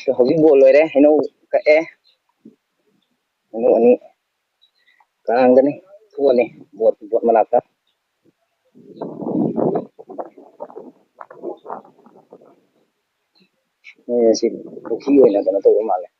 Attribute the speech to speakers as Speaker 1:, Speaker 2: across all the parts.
Speaker 1: ก็วิ่งบ่เลยเด้ให้นูกะแอให้นูอันนี้กลางกันนี่ทั่วนี่บวชมาลับครับนี่สิลูกขี้ไว้แล้วก็โตมาเลย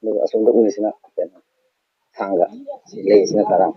Speaker 1: ดูอาสมตะอุ่นสินะเป็นทางละสิเลสินะตาราง